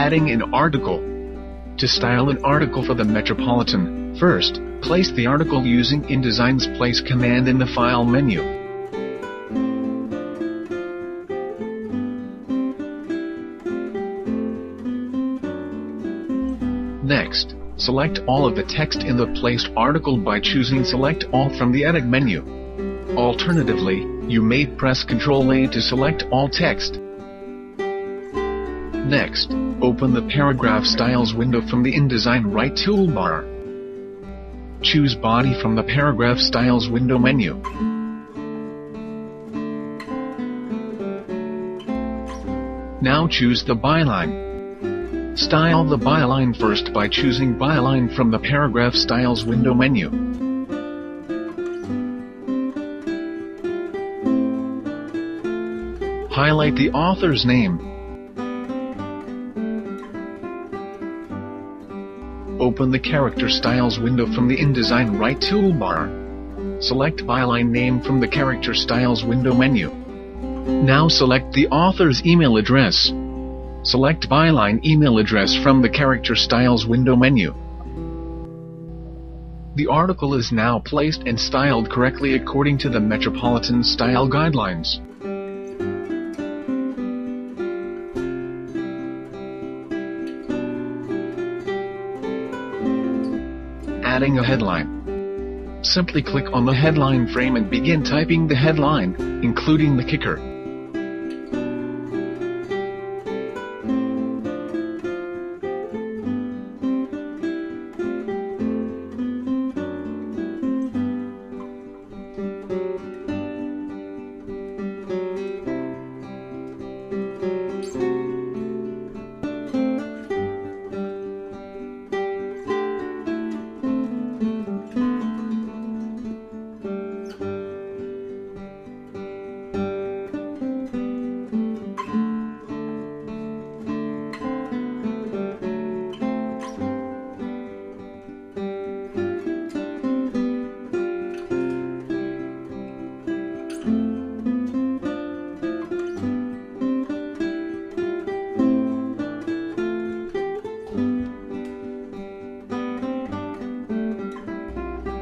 Adding an article. To style an article for the Metropolitan, first, place the article using InDesign's Place command in the File menu. Next, select all of the text in the placed article by choosing Select All from the Edit menu. Alternatively, you may press Ctrl-A to select all text. Next, open the Paragraph Styles window from the InDesign right toolbar. Choose Body from the Paragraph Styles window menu. Now choose the byline. Style the byline first by choosing Byline from the Paragraph Styles window menu. Highlight the author's name. Open the Character Styles window from the InDesign right toolbar. Select Byline name from the Character Styles window menu. Now select the author's email address. Select Byline email address from the Character Styles window menu. The article is now placed and styled correctly according to the Metropolitan Style Guidelines. Adding a headline. Simply click on the headline frame and begin typing the headline, including the kicker.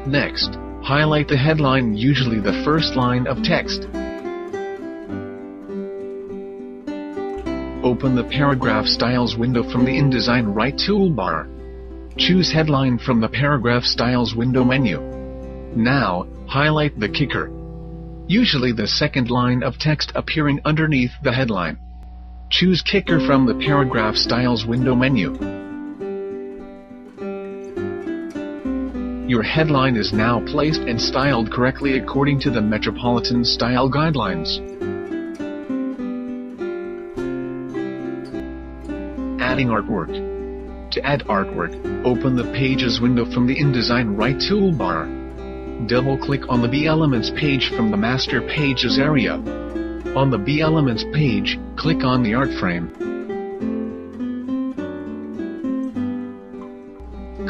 Next, highlight the headline, usually the first line of text. Open the Paragraph Styles window from the InDesign right toolbar. Choose Headline from the Paragraph Styles window menu. Now, highlight the kicker, usually the second line of text appearing underneath the headline. Choose Kicker from the Paragraph Styles window menu. Your headline is now placed and styled correctly according to the Metropolitan Style Guidelines. Adding artwork. To add artwork, open the Pages window from the InDesign right toolbar. Double-click on the B Elements page from the Master Pages area. On the B Elements page, click on the art frame.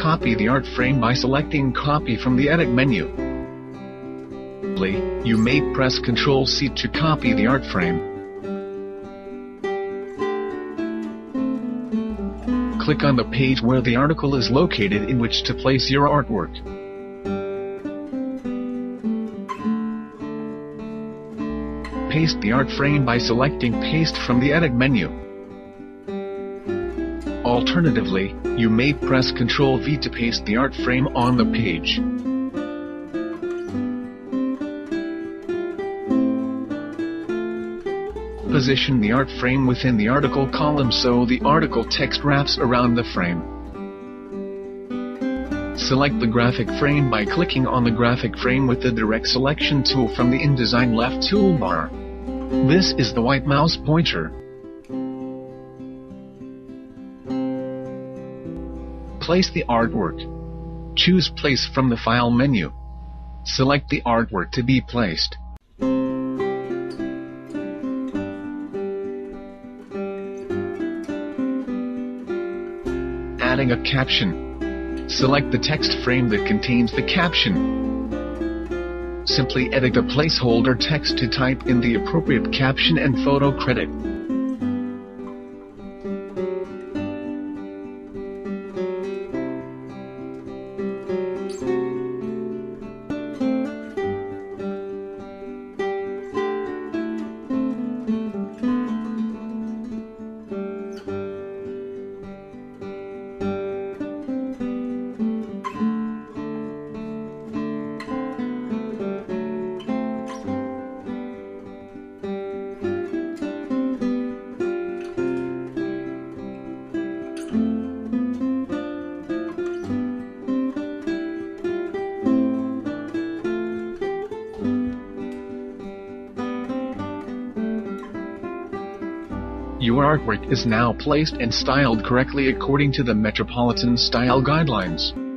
Copy the art frame by selecting Copy from the Edit menu. You may press Ctrl-C to copy the art frame. Click on the page where the article is located in which to place your artwork. Paste the art frame by selecting Paste from the Edit menu. Alternatively, you may press Ctrl-V to paste the art frame on the page. Position the art frame within the article column so the article text wraps around the frame. Select the graphic frame by clicking on the graphic frame with the Direct Selection tool from the InDesign left toolbar. This is the white mouse pointer. Place the artwork. Choose Place from the File menu. Select the artwork to be placed. Adding a caption. Select the text frame that contains the caption. Simply edit the placeholder text to type in the appropriate caption and photo credit. Your artwork is now placed and styled correctly according to the Metropolitan style guidelines.